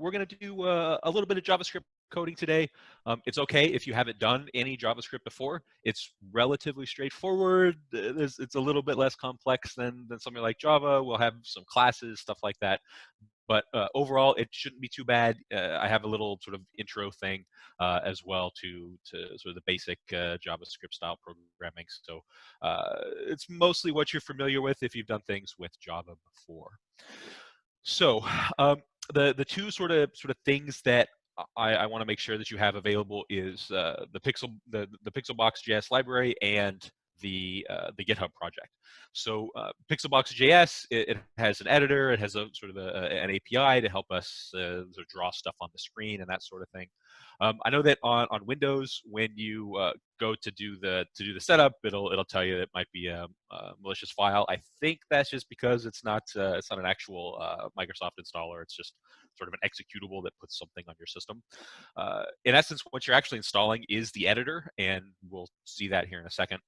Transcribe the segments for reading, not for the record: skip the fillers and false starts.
we're going to do a little bit of JavaScript coding today. It's okay if you haven't done any JavaScript before. It's relatively straightforward. It's a little bit less complex than something like Java. We'll have some classes, stuff like that. But overall, it shouldn't be too bad. I have a little sort of intro thing as well to sort of the basic JavaScript style programming. So it's mostly what you're familiar with if you've done things with Java before. So the two sort of things that I want to make sure that you have available is the Pixelbox.js library and the GitHub project. So Pixelbox.js, it has an editor, it has a sort of an API to help us sort of draw stuff on the screen and that sort of thing. I know that on Windows, when you go to do the setup, it'll tell you it might be a malicious file. I think that's just because it's not an actual Microsoft installer. It's just sort of an executable that puts something on your system. In essence, what you're actually installing is the editor, and we'll see that here in a second.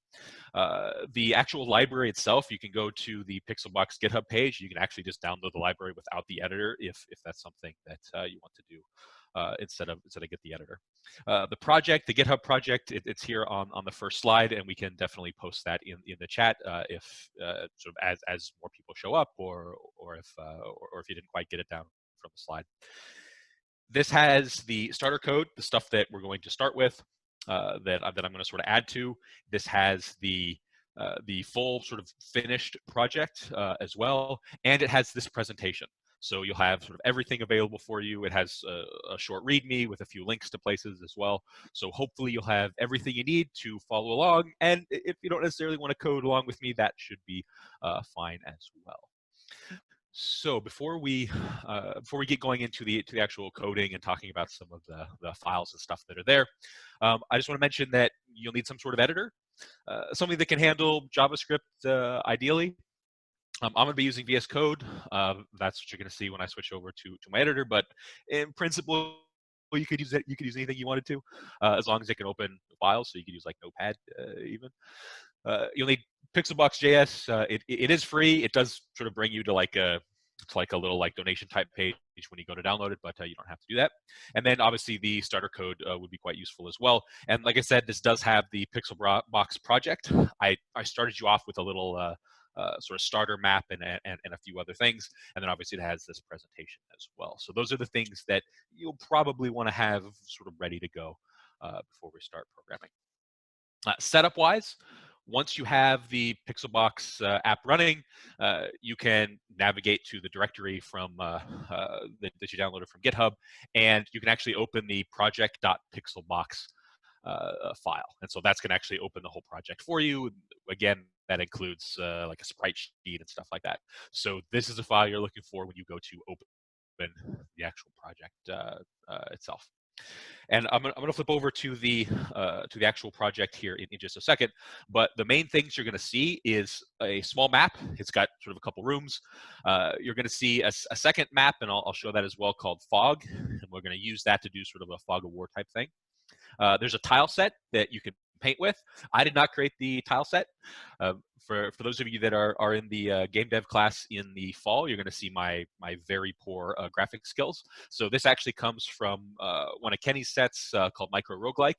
The actual library itself, you can go to the Pixelbox GitHub page. You can actually just download the library without the editor if that's something that you want to do. Instead of get the editor. The project, the GitHub project, it's here on the first slide, and we can definitely post that in the chat if sort of as more people show up, or if you didn't quite get it down from the slide. This has the starter code, the stuff that we're going to start with, that I'm going to sort of add to. This has the full sort of finished project as well, and it has this presentation. So you'll have sort of everything available for you. It has a short README with a few links to places as well. So hopefully you'll have everything you need to follow along. And if you don't necessarily want to code along with me, that should be fine as well. So before we get going into the actual coding and talking about some of the files and stuff that are there, I just want to mention that you'll need some sort of editor, something that can handle JavaScript ideally. I'm going to be using VS Code. That's what you're going to see when I switch over to my editor. But in principle, you could use it. You could use anything you wanted to, as long as it can open files. So you could use like Notepad even. You'll need Pixelbox.js. It is free. It does sort of bring you to like a little like donation type page when you go to download it, but you don't have to do that. And then obviously the starter code would be quite useful as well. And like I said, this does have the Pixelbox project. I started you off with a little sort of starter map and a few other things. And then obviously it has this presentation as well. So those are the things that you'll probably want to have sort of ready to go before we start programming. Setup-wise, once you have the Pixelbox app running, you can navigate to the directory from that you downloaded from GitHub, and you can actually open the project.pixelbox file. And so that's going to actually open the whole project for you. Again, that includes like a sprite sheet and stuff like that. So this is a file you're looking for when you go to open the actual project itself. And I'm gonna flip over to the actual project here in just a second. But the main things you're gonna see is a small map. It's got sort of a couple rooms. You're gonna see a second map, and I'll show that as well, called fog. And we're gonna use that to do sort of a fog of war type thing. There's a tile set that you can paint with. I did not create the tile set. For those of you that are in the game dev class in the fall, you're going to see my very poor graphic skills. So this actually comes from one of Kenny's sets called MicroRogue.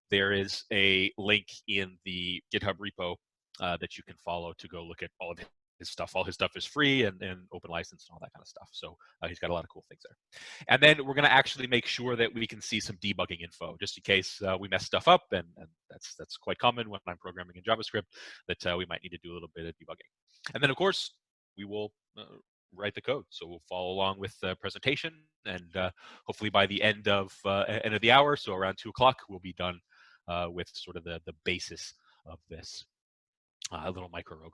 There is a link in the GitHub repo that you can follow to go look at all of his stuff. All his stuff is free and open license and all that kind of stuff. So he's got a lot of cool things there. And then we're going to actually make sure that we can see some debugging info, just in case we mess stuff up. And that's quite common when I'm programming in JavaScript, that we might need to do a little bit of debugging. And then, of course, we will write the code. So we'll follow along with the presentation. And hopefully by the end of the hour, so around 2 o'clock, we'll be done with sort of the basis of this. A little MicroRogue.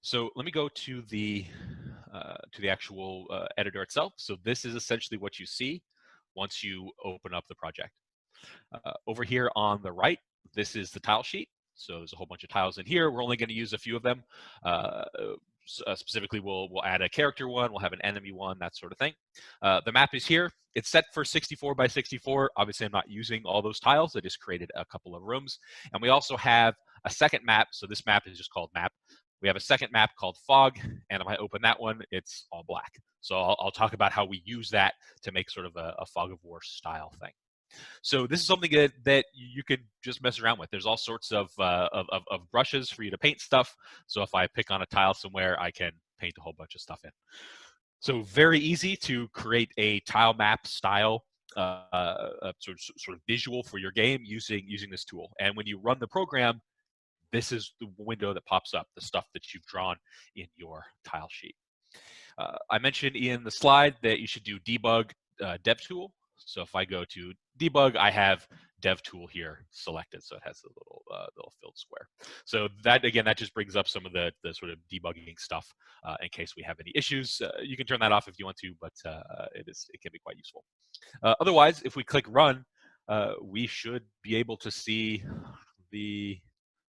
So let me go to the actual editor itself. So this is essentially what you see once you open up the project. Over here on the right, this is the tile sheet. So there's a whole bunch of tiles in here. We're only going to use a few of them. Specifically, we'll add a character one, we'll have an enemy one, that sort of thing. The map is here. It's set for 64 by 64. Obviously, I'm not using all those tiles. I just created a couple of rooms. And we also have a second map. So this map is just called map. We have a second map called fog. And if I open that one, it's all black. So I'll talk about how we use that to make sort of a fog of war style thing. So this is something that you could just mess around with. There's all sorts of brushes for you to paint stuff. So if I pick on a tile somewhere, I can paint a whole bunch of stuff in. So very easy to create a tile map style sort of visual for your game using this tool. And when you run the program, this is the window that pops up, the stuff that you've drawn in your tile sheet. I mentioned in the slide that you should do debug dev tool. So if I go to debug, I have dev tool here selected. So it has the little filled square. So that, again, that just brings up some of the sort of debugging stuff in case we have any issues. You can turn that off if you want to, but it can be quite useful. Otherwise, if we click run, we should be able to see the,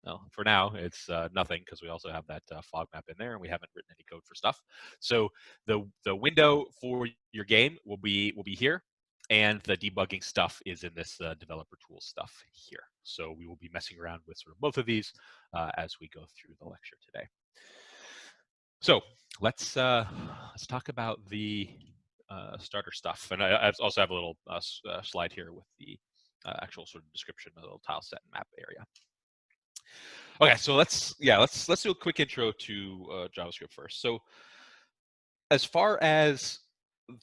well, for now, it's nothing because we also have that fog map in there and we haven't written any code for stuff. So the window for your game will be here, and the debugging stuff is in this developer tools stuff here. So we will be messing around with sort of both of these as we go through the lecture today. So let's talk about the starter stuff. And I also have a little slide here with the actual sort of description of the little tile set and map area. Okay, so let's do a quick intro to JavaScript first. So as far as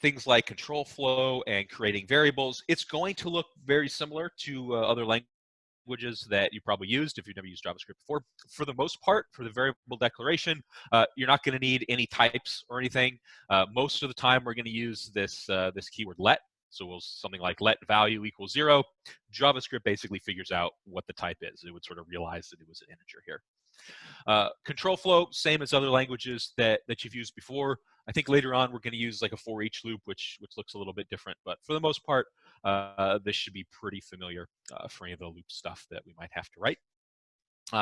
things like control flow and creating variables, it's going to look very similar to other languages that you probably used if you've never used JavaScript before. For the most part, for the variable declaration, you're not going to need any types or anything. Most of the time, we're going to use this keyword let. So we'll something like let value equals 0. JavaScript basically figures out what the type is. It would sort of realize that it was an integer here. Control flow, same as other languages that you've used before. I think later on we're going to use like a for each loop, which looks a little bit different. But for the most part, this should be pretty familiar for any of the loop stuff that we might have to write.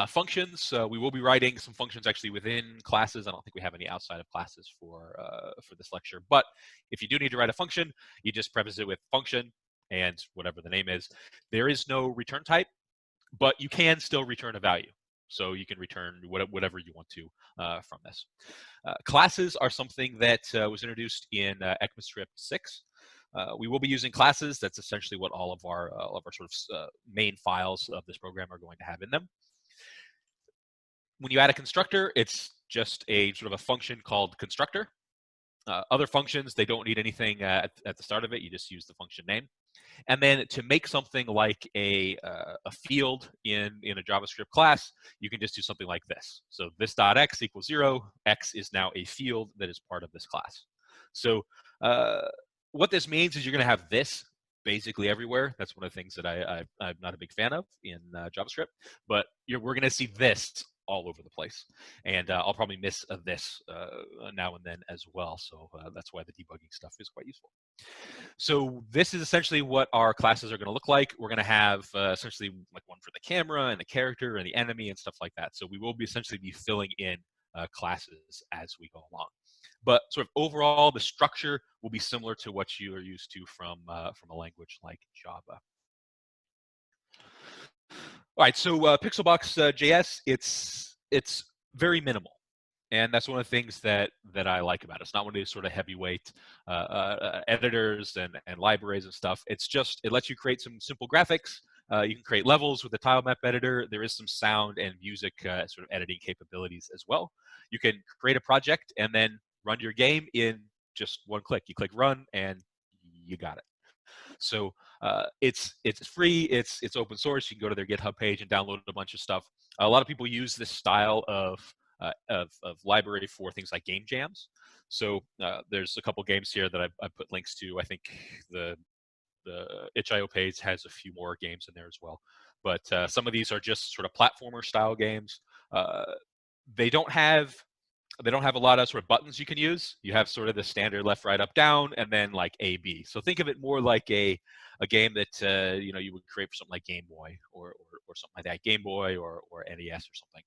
Functions, we will be writing some functions actually within classes. I don't think we have any outside of classes for this lecture. But if you do need to write a function, you just preface it with function and whatever the name is. There is no return type, but you can still return a value. So you can return whatever you want to from this. Classes are something that was introduced in ECMAScript 6. We will be using classes. That's essentially what all of our sort of main files of this program are going to have in them. When you add a constructor, it's just a sort of a function called constructor. Other functions, they don't need anything at the start of it. You just use the function name. And then to make something like a field in a JavaScript class, you can just do something like this. So this.x equals 0. X is now a field that is part of this class. So what this means is you're going to have this basically everywhere. That's one of the things that I'm not a big fan of in JavaScript. But we're going to see this all over the place. And I'll probably miss this now and then as well. So that's why the debugging stuff is quite useful. So this is essentially what our classes are going to look like. We're going to have essentially like one for the camera and the character and the enemy and stuff like that. So we will be essentially filling in classes as we go along. But sort of overall, the structure will be similar to what you are used to from a language like Java. All right, so Pixelbox.js, it's very minimal. And that's one of the things that I like about it. It's not one of these sort of heavyweight editors and libraries and stuff. It's just, it lets you create some simple graphics. You can create levels with the tile map editor. There is some sound and music sort of editing capabilities as well. You can create a project and then run your game in just one click. You click run and you got it. So it's free, it's open source. You can go to their GitHub page and download a bunch of stuff. A lot of people use this style of library for things like game jams. So there's a couple games here that I put links to. I think the itch.io page has a few more games in there as well. But some of these are just sort of platformer style games. They don't have a lot of sort of buttons you can use. You have sort of the standard left, right, up, down, and then like A, B. So think of it more like a game that you would create for something like Game Boy or something like that. Game Boy or NES or something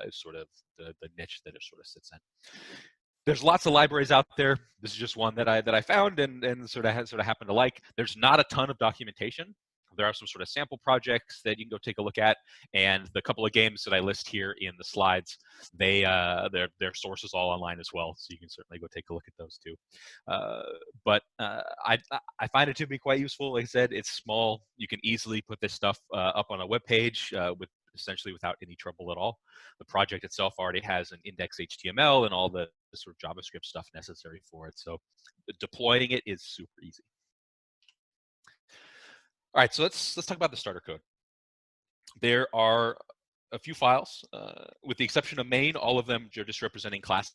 is sort of the niche that it sort of sits in. There's lots of libraries out there. This is just one that I found and sort of happened to like. There's not a ton of documentation. There are some sort of sample projects that you can go take a look at, and the couple of games that I list here in the slides, their source is all online as well, so you can certainly go take a look at those too. I find it to be quite useful. Like I said, it's small. You can easily put this stuff up on a web page with essentially without any trouble at all. The project itself already has an index HTML and all the sort of JavaScript stuff necessary for it. So deploying it is super easy. All right, so let's talk about the starter code. There are a few files, with the exception of main. All of them are just representing classes.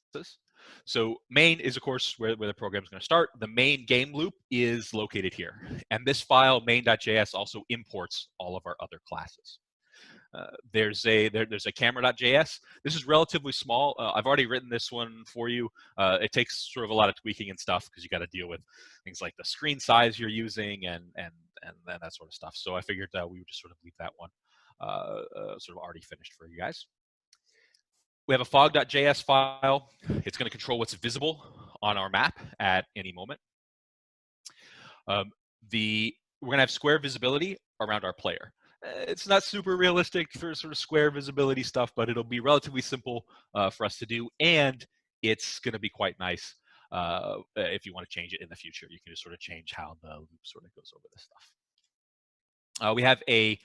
So main is, of course, where the program is going to start. The main game loop is located here. And this file, main.js, also imports all of our other classes. There's a camera.js. This is relatively small. I've already written this one for you. It takes sort of a lot of tweaking and stuff because you got to deal with things like the screen size you're using and that sort of stuff. So I figured we would just sort of leave that one sort of already finished for you guys. We have a fog.js file. It's going to control what's visible on our map at any moment. We're going to have square visibility around our player. It's not super realistic for sort of square visibility stuff, but it'll be relatively simple for us to do, and it's going to be quite nice if you want to change it in the future. You can just sort of change how the loop sort of goes over this stuff. We have a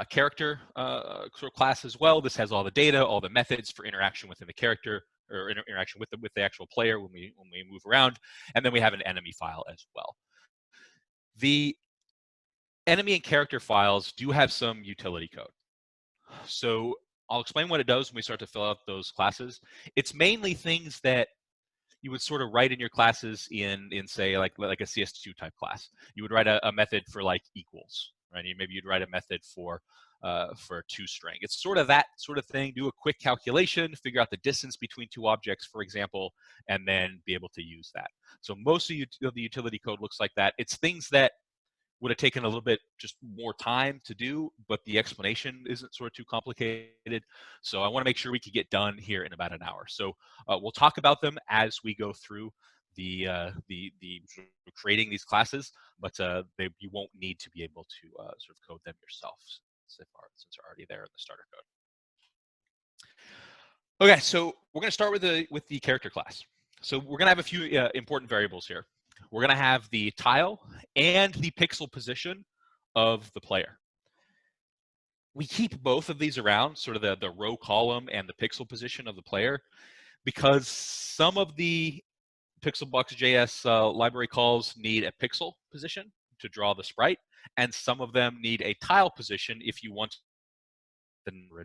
character sort of class as well. This has all the data, all the methods for interaction within the character, or interaction with the actual player when we move around, and then we have an enemy file as well. The enemy and character files do have some utility code. So I'll explain what it does when we start to fill out those classes. It's mainly things that you would sort of write in your classes in say like a CS2 type class. You would write a method for like equals, right? Maybe you'd write a method for toString. It's sort of that sort of thing. Do a quick calculation, figure out the distance between two objects, for example, and then be able to use that. So most of the utility code looks like that. It's things that would have taken a little bit just more time to do, but the explanation isn't sort of too complicated. So I want to make sure we can get done here in about an hour. So we'll talk about them as we go through the creating these classes, but you won't need to be able to sort of code them yourself since they're already there in the starter code. Okay, so we're going to start with the character class. So we're going to have a few important variables here. We're going to have the tile and the pixel position of the player. We keep both of these around, sort of the row column and the pixel position of the player, because some of the Pixelbox.js library calls need a pixel position to draw the sprite, and some of them need a tile position if you want to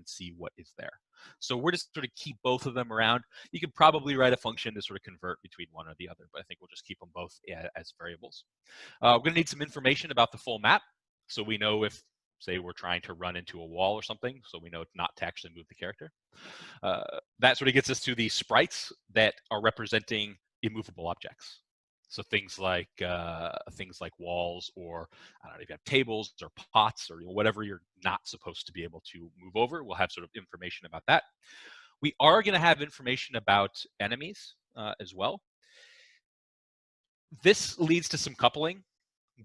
see what is there. So we're just sort of keep both of them around. You could probably write a function to sort of convert between one or the other, but I think we'll just keep them both as variables. We're going to need some information about the full map, so we know if, say, we're trying to run into a wall or something, so we know not to actually move the character. That sort of gets us to the sprites that are representing immovable objects. So things like walls, or I don't know if you have tables or pots or whatever you're not supposed to be able to move over. We'll have sort of information about that. We are going to have information about enemies as well. This leads to some coupling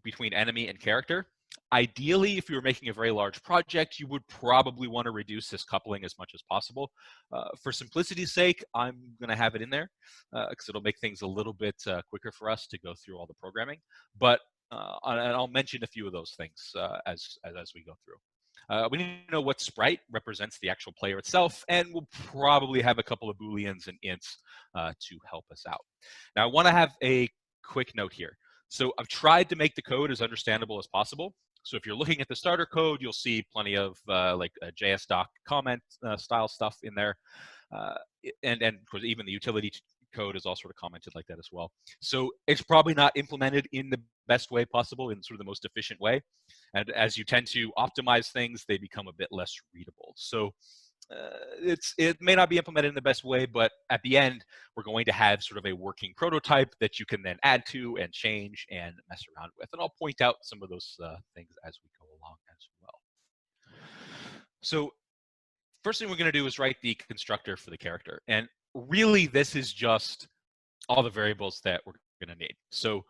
between enemy and character. Ideally, if you were making a very large project, you would probably want to reduce this coupling as much as possible. For simplicity's sake, I'm going to have it in there because it'll make things a little bit quicker for us to go through all the programming. But and I'll mention a few of those things as we go through. We need to know what sprite represents the actual player itself, and we'll probably have a couple of booleans and ints to help us out. Now, I want to have a quick note here. So I've tried to make the code as understandable as possible. So if you're looking at the starter code, you'll see plenty of like JS doc comment style stuff in there. And of course, even the utility code is all sort of commented like that as well. So it's probably not implemented in the best way possible, in sort of the most efficient way. And as you tend to optimize things, they become a bit less readable. So it may not be implemented in the best way, but at the end, we're going to have sort of a working prototype that you can then add to and change and mess around with. And I'll point out some of those things as we go along as well. So first thing we're going to do is write the constructor for the character. And really, this is just all the variables that we're going to need. So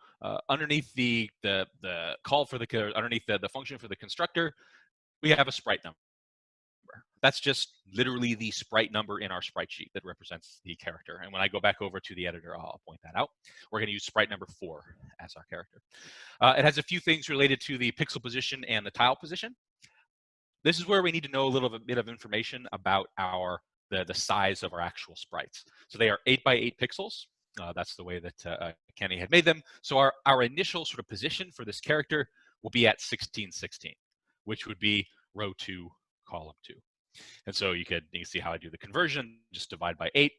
underneath the call for underneath the function for the constructor, we have a sprite number. That's just literally the sprite number in our sprite sheet that represents the character. And when I go back over to the editor, I'll point that out. We're going to use sprite number 4 as our character. It has a few things related to the pixel position and the tile position. This is where we need to know a little bit of information about the size of our actual sprites. So they are 8 by 8 pixels. That's the way that Kenny had made them. So our initial sort of position for this character will be at 1616, which would be row 2, column 2. And so you can see how I do the conversion. Just divide by 8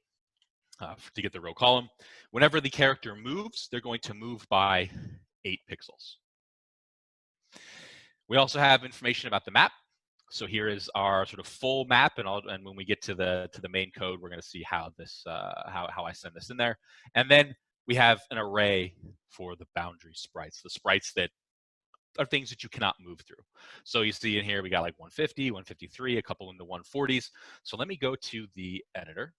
to get the row column. Whenever the character moves, they're going to move by 8 pixels. We also have information about the map. So here is our sort of full map, and when we get to the main code, we're going to see how this how I send this in there. And then we have an array for the boundary sprites, the sprites that are things that you cannot move through. So you see in here we got like 150, 153, a couple in the 140s. So let me go to the editor.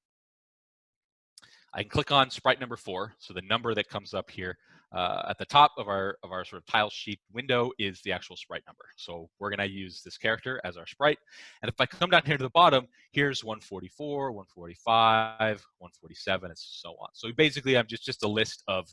I can click on sprite number 4. So the number that comes up here at the top of our sort of tile sheet window is the actual sprite number. So we're going to use this character as our sprite. And if I come down here to the bottom, here's 144, 145, 147, and so on. So basically, I'm just a list of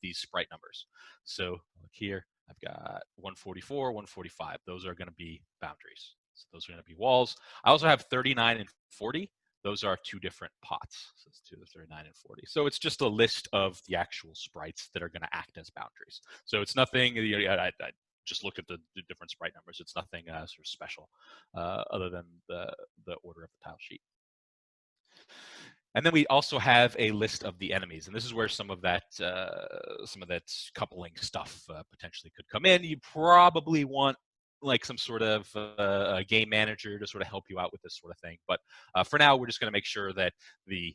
these sprite numbers. So look here, I've got 144, 145. Those are going to be boundaries. So those are going to be walls. I also have 39 and 40. Those are 2 different pots. So it's 2 to 39 and 40. So it's just a list of the actual sprites that are going to act as boundaries. So it's nothing, I just look at the different sprite numbers. It's nothing sort of special other than the order of the tile sheet. And then we also have a list of the enemies, and this is where some of that coupling stuff potentially could come in. You probably want like some sort of a game manager to sort of help you out with this sort of thing. But for now, we're just going to make sure that the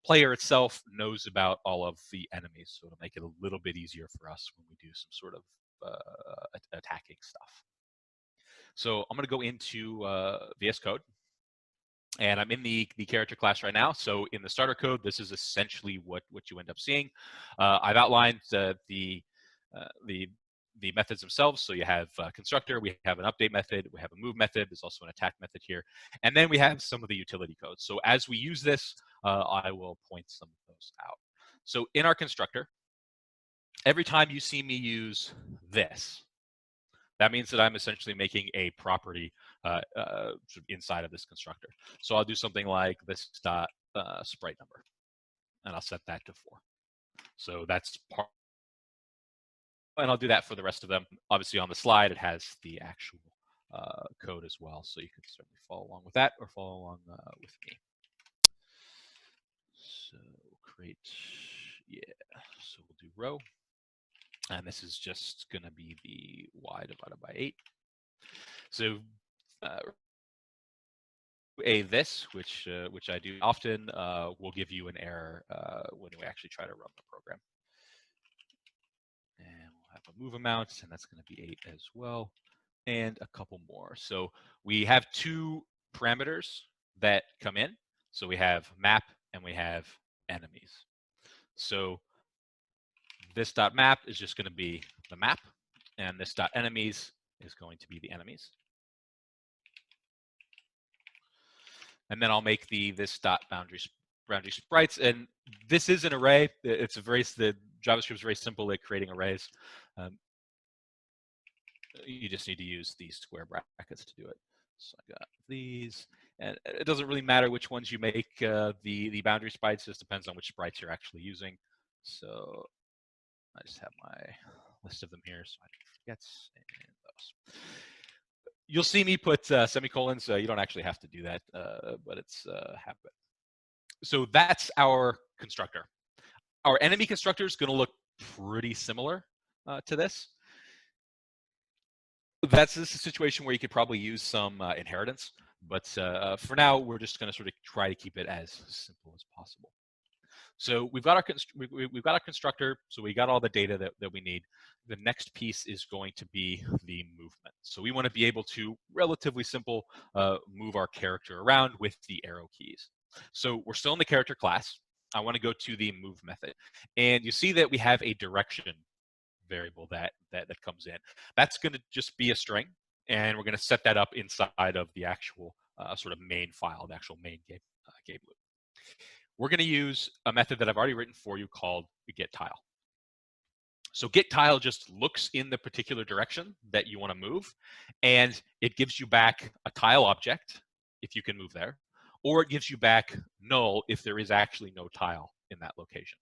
player itself knows about all of the enemies, so it'll make it a little bit easier for us when we do some sort of attacking stuff. So I'm going to go into VS Code. And I'm in the character class right now. So in the starter code, this is essentially what you end up seeing. I've outlined the methods themselves. So you have constructor, we have an update method, we have a move method, there's also an attack method here. And then we have some of the utility codes. So as we use this, I will point some of those out. So in our constructor, every time you see me use this, that means that I'm essentially making a property inside of this constructor. So I'll do something like this dot sprite number, and I'll set that to 4. So that's part, and I'll do that for the rest of them. Obviously, on the slide, it has the actual code as well, so you can certainly follow along with that or follow along with me. So create, yeah. So we'll do row. And this is just going to be the y divided by 8. So this, which I do often, will give you an error when we actually try to run the program. And we'll have a move amount, and that's going to be 8 as well, and a couple more. So we have 2 parameters that come in. So we have map and we have enemies. So this dot map is just going to be the map, and this dot enemies is going to be the enemies. And then I'll make this dot boundary sprites, and this is an array. It's the JavaScript is very simple at creating arrays. You just need to use these square brackets to do it. So I got these, and it doesn't really matter which ones you make the boundary sprites. It just depends on which sprites you're actually using. So I just have my list of them here so I don't forget those. You'll see me put semicolons. You don't actually have to do that, but it's habit. So that's our constructor. Our enemy constructor is going to look pretty similar to this. This is a situation where you could probably use some inheritance, but for now, we're just going to sort of try to keep it as simple as possible. So we've got our constructor, so we got all the data that we need. The next piece is going to be the movement. So we want to be able to, relatively simple, move our character around with the arrow keys. So we're still in the character class. I want to go to the move method. And you see that we have a direction variable that comes in. That's going to just be a string, and we're going to set that up inside of the actual sort of main file, the actual main game loop. We're going to use a method that I've already written for you called getTile. So getTile just looks in the particular direction that you want to move, and it gives you back a tile object if you can move there, or it gives you back null if there is actually no tile in that location.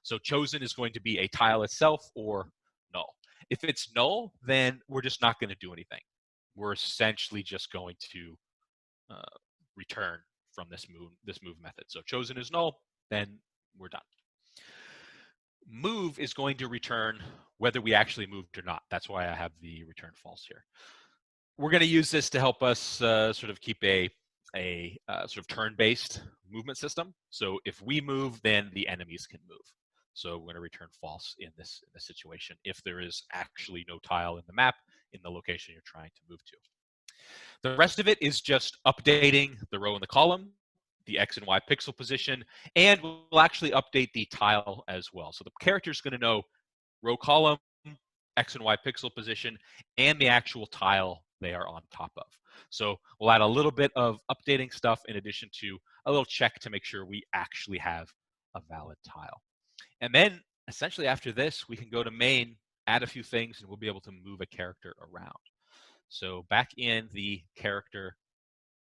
So chosen is going to be a tile itself or null. If it's null, then we're just not going to do anything. We're essentially just going to return from this move method. So chosen is null, then we're done. Move is going to return whether we actually moved or not. That's why I have the return false here. We're going to use this to help us sort of keep a sort of turn-based movement system. So if we move, then the enemies can move. So we're going to return false in this situation if there is actually no tile in the map in the location you're trying to move to. The rest of it is just updating the row and the column, the X and Y pixel position, and we'll actually update the tile as well. So the character is going to know row column, X and Y pixel position, and the actual tile they are on top of. So we'll add a little bit of updating stuff in addition to a little check to make sure we actually have a valid tile. And then essentially after this, we can go to main, add a few things, and we'll be able to move a character around. So back in the character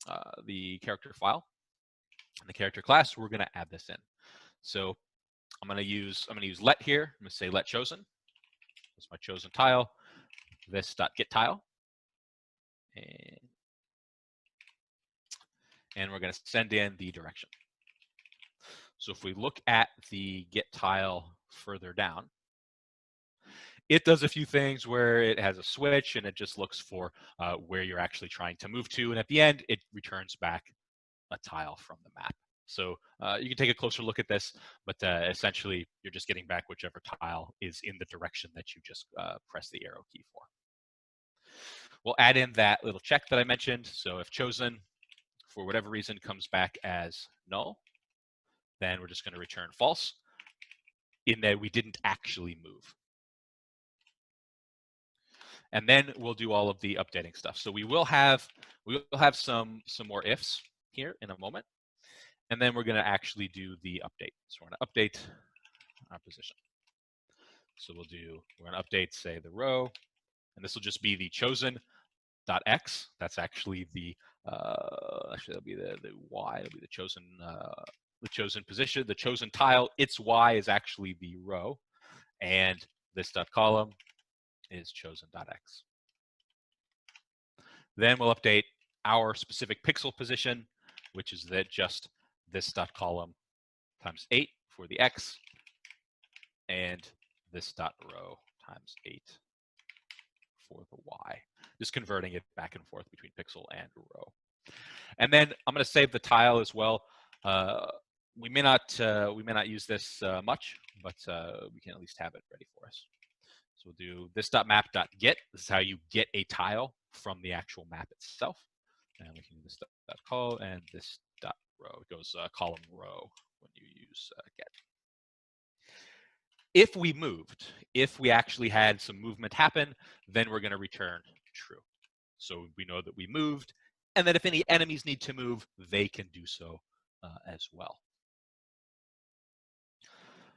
file, in the character class, we're going to add this in. So I'm going to use let here. I'm going to say let chosen. That's my chosen tile. This dot get tile, and we're going to send in the direction. So if we look at the get tile further down, it does a few things where it has a switch and it just looks for where you're actually trying to move to, and at the end it returns back a tile from the map. So you can take a closer look at this, but essentially you're just getting back whichever tile is in the direction that you just press the arrow key for. We'll add in that little check that I mentioned. So if chosen, for whatever reason, comes back as null, then we're just going to return false in that we didn't actually move. And then we'll do all of the updating stuff. So we will have some more ifs here in a moment. And then we're going to actually do the update. So we're going to update our position. So we're going to update, say, the row, and this will just be the chosen.x. That's actually the that'll be the y. It'll be the chosen position, the chosen tile. Its y is actually the row, and this dot column is chosen.x. Then we'll update our specific pixel position, which is just this dot column times 8 for the x, and this dot row times 8 for the y. Just converting it back and forth between pixel and row. And then I'm going to save the tile as well. We may not use this much, but we can at least have it ready for us. So we'll do this.map.get. This is how you get a tile from the actual map itself. And we can do this dot call and this dot row. It goes column row when you use get. If we moved, if we actually had some movement happen, then we're going to return true. So we know that we moved, and that if any enemies need to move, they can do so as well.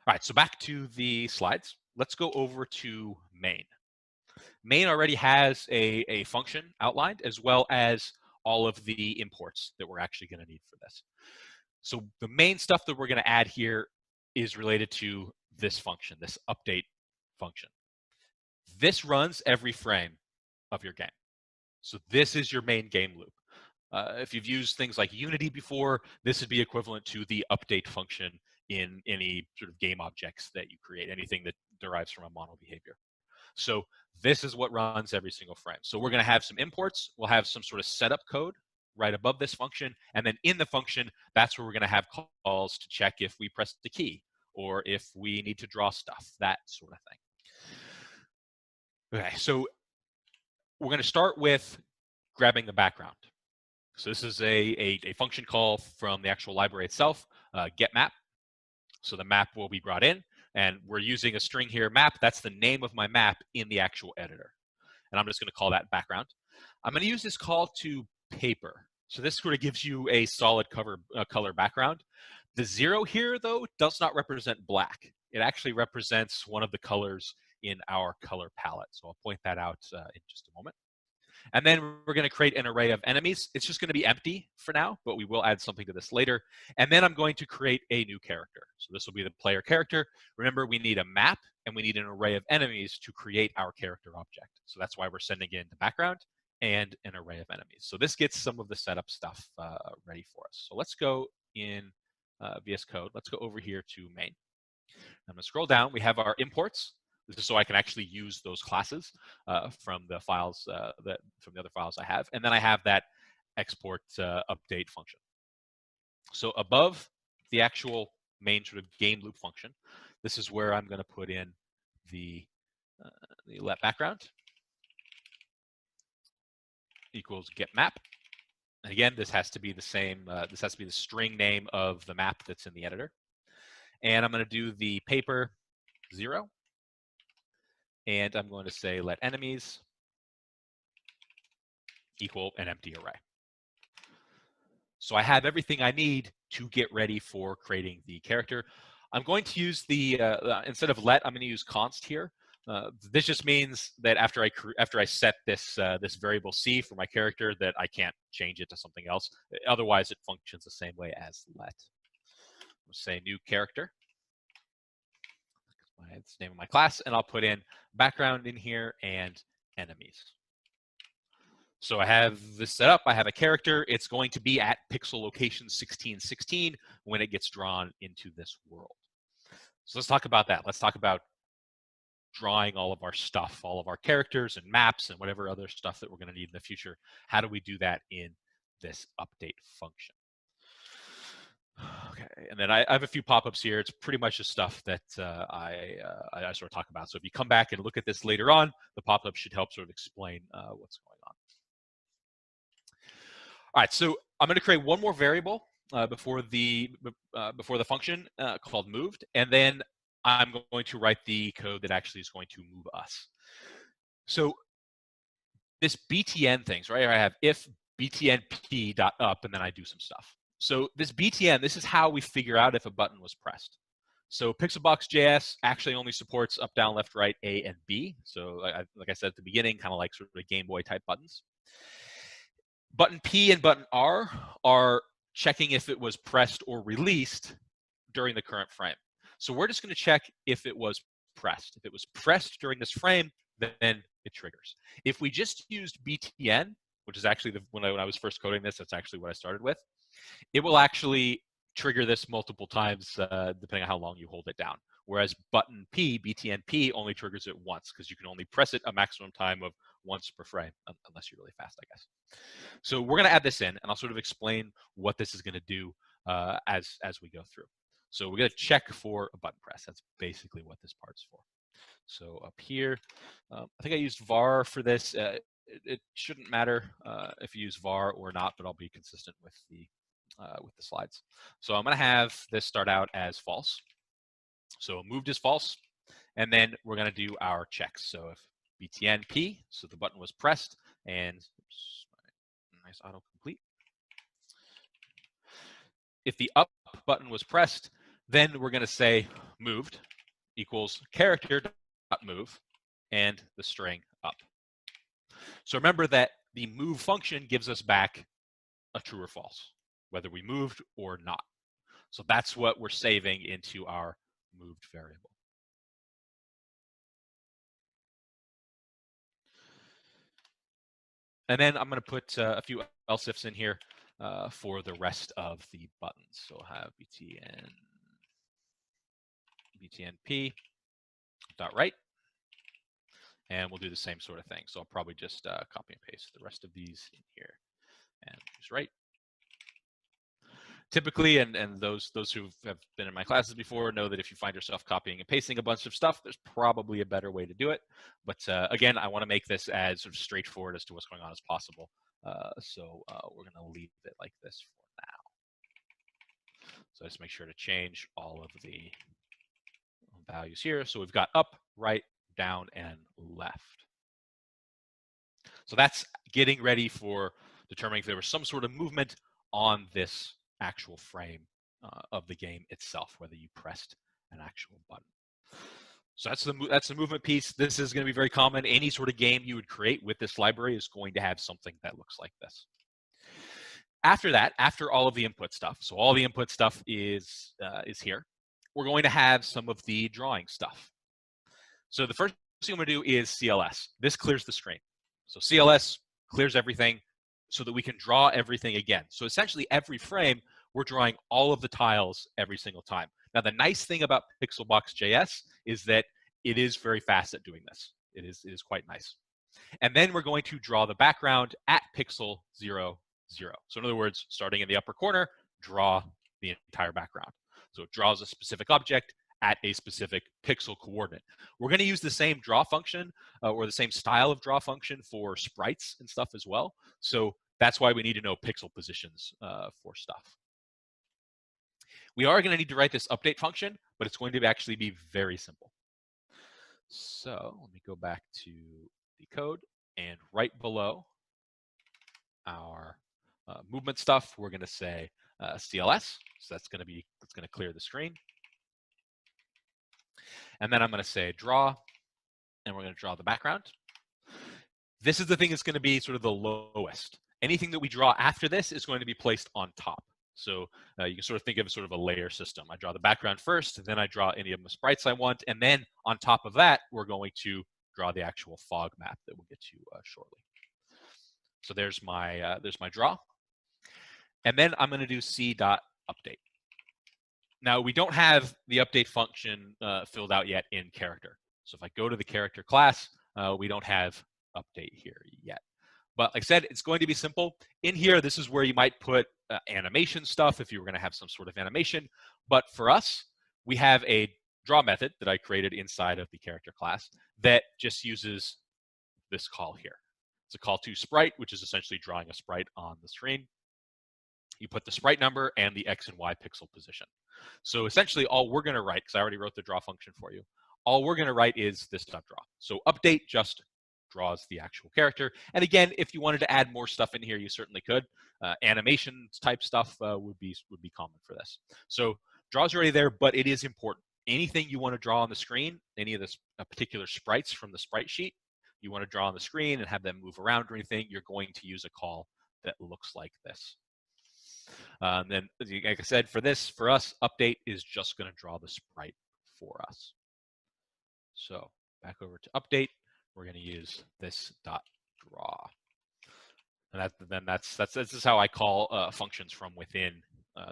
All right, so back to the slides. Let's go over to main. Main already has a function outlined, as well as all of the imports that we're actually going to need for this. So the main stuff that we're going to add here is related to this function, this update function. This runs every frame of your game. So this is your main game loop. If you've used things like Unity before, this would be equivalent to the update function in any sort of game objects that you create, anything that derives from a mono behavior. So this is what runs every single frame. So we're going to have some imports. We'll have some sort of setup code right above this function. And then in the function, that's where we're going to have calls to check if we press the key or if we need to draw stuff, that sort of thing. Okay, so we're going to start with grabbing the background. So this is a function call from the actual library itself, get map. So the map will be brought in. And we're using a string here, map. That's the name of my map in the actual editor. And I'm just going to call that background. I'm going to use this call to paper. So this sort of gives you a solid color background. The 0 here, though, does not represent black. It actually represents one of the colors in our color palette. So I'll point that out in just a moment. And then we're going to create an array of enemies. It's just going to be empty for now, but we will add something to this later. And then I'm going to create a new character. So this will be the player character. Remember, we need a map and we need an array of enemies to create our character object. So that's why we're sending in the background and an array of enemies. So this gets some of the setup stuff ready for us. So let's go in VS Code. Let's go over here to main. I'm going to scroll down. We have our imports. This is so I can actually use those classes from the files from the other files I have. And then I have that export update function. So above the actual main sort of game loop function, this is where I'm going to put in the let background equals get map. And again, this has to be the same. This has to be the string name of the map that's in the editor. And I'm going to do the paper 0. And I'm going to say let enemies equal an empty array. So I have everything I need to get ready for creating the character. I'm going to use the, instead of let, I'm going to use const here. This just means that after I set this this variable C for my character, that I can't change it to something else. Otherwise, it functions the same way as let. We'll say new character. It's the name of my class, and I'll put in background in here and enemies. So I have this set up. I have a character. It's going to be at pixel location 1616 when it gets drawn into this world. So let's talk about that. Let's talk about drawing all of our stuff, all of our characters and maps and whatever other stuff that we're going to need in the future. How do we do that in this update function? Okay, and then I have a few pop-ups here. It's pretty much the stuff that I sort of talk about. So if you come back and look at this later on, the pop-up should help sort of explain what's going on. All right, so I'm going to create one more variable before the function called moved, and then I'm going to write the code that actually is going to move us. So this btn things, right? I have if btnp.up, and then I do some stuff. So this btn, this is how we figure out if a button was pressed. So Pixelbox.js actually only supports up, down, left, right, A, and B. So like I said at the beginning, kind of like sort of Game Boy type buttons. Button P and button R are checking if it was pressed or released during the current frame. So we're just going to check if it was pressed. If it was pressed during this frame, then it triggers. If we just used btn, which is actually when I was first coding this, that's actually what I started with, it will actually trigger this multiple times depending on how long you hold it down. Whereas button P, btnp, only triggers it once because you can only press it a maximum time of once per frame, unless you're really fast, I guess. So we're going to add this in, and I'll sort of explain what this is going to do as we go through. So we're going to check for a button press. That's basically what this part's for. So up here, I think I used var for this. It shouldn't matter if you use var or not, but I'll be consistent with the slides. So I'm going to have this start out as false. So moved is false, and then we're going to do our checks. So if btnp, so the button was pressed, and oops, nice autocomplete. If the up button was pressed, then we're going to say moved equals character.move and the string up. So remember that the move function gives us back a true or false, whether we moved or not. So that's what we're saving into our moved variable. And then I'm going to put a few else ifs in here for the rest of the buttons. So I'll have btnp dot right, and we'll do the same sort of thing. So I'll probably just copy and paste the rest of these in here and just right. Typically, and those who have been in my classes before know that if you find yourself copying and pasting a bunch of stuff, there's probably a better way to do it. But again, I want to make this as sort of straightforward as to what's going on as possible. So we're going to leave it like this for now. So just make sure to change all of the values here. So we've got up, right, down, and left. So that's getting ready for determining if there was some sort of movement on this actual frame of the game itself, whether you pressed an actual button. So that's the movement piece. This is going to be very common. Any sort of game you would create with this library is going to have something that looks like this. After that, after all of the input stuff, so all the input stuff is here, we're going to have some of the drawing stuff. So the first thing I'm going to do is CLS. This clears the screen. So CLS clears everything so that we can draw everything again. So essentially every frame, we're drawing all of the tiles every single time. Now, the nice thing about Pixelbox.js is that it is very fast at doing this. It is quite nice. And then we're going to draw the background at pixel 0, 0. So in other words, starting in the upper corner, draw the entire background. So it draws a specific object at a specific pixel coordinate. We're going to use the same draw function or the same style of draw function for sprites and stuff as well. So that's why we need to know pixel positions for stuff. We are going to need to write this update function, but it's going to actually be very simple. So let me go back to the code, and right below our movement stuff, we're going to say CLS. So that's going to clear the screen. And then I'm going to say draw, and we're going to draw the background. This is the thing that's going to be sort of the lowest. Anything that we draw after this is going to be placed on top. So you can sort of think of sort of a layer system. I draw the background first, then I draw any of the sprites I want, and then on top of that, we're going to draw the actual fog map that we'll get to shortly. So there's my draw. And then I'm going to do c.update. Now, we don't have the update function filled out yet in character. So if I go to the character class, we don't have update here yet. But like I said, it's going to be simple. In here, this is where you might put animation stuff if you were going to have some sort of animation. But for us, we have a draw method that I created inside of the character class that just uses this call here. It's a call to sprite, which is essentially drawing a sprite on the screen. You put the sprite number and the X and Y pixel position. So essentially all we're going to write, because I already wrote the draw function for you, all we're going to write is this .draw. So update just draws the actual character. And again, if you wanted to add more stuff in here, you certainly could. Animations type stuff would be common for this. So draw's already there, but it is important. Anything you want to draw on the screen, any of this particular sprites from the sprite sheet, you want to draw on the screen and have them move around or anything, you're going to use a call that looks like this. Then, like I said, for us, update is just going to draw the sprite for us. So back over to update, we're going to use this .draw, and this is how I call functions from within